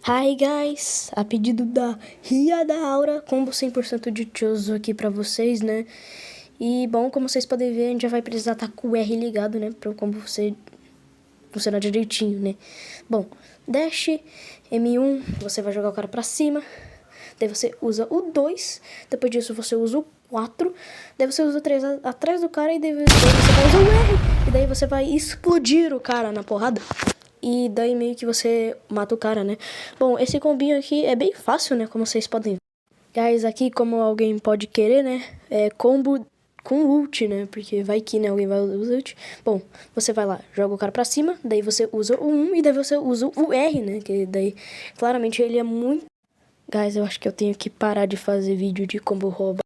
Hi guys, a pedido da Ria da Aura, combo 100% de Choso aqui pra vocês, né? E bom, como vocês podem ver, a gente já vai precisar estar com o R ligado, né? Pra o combo funcionar direitinho, né? Bom, dash, M1, você vai jogar o cara pra cima. Daí você usa o 2, depois disso você usa o 4, daí você usa o 3 atrás do cara e daí você vai usar o R. E daí você vai explodir o cara na porrada. E daí meio que você mata o cara, né? Bom, esse combinho aqui é bem fácil, né? Como vocês podem ver. Guys, aqui como alguém pode querer, né? É combo com ult, né? Porque vai que, né? Alguém vai usar ult. Bom, você vai lá, joga o cara pra cima. Daí você usa o 1 e daí você usa o R, né? Que daí, claramente, ele é muito... Guys, eu acho que eu tenho que parar de fazer vídeo de combo rouba.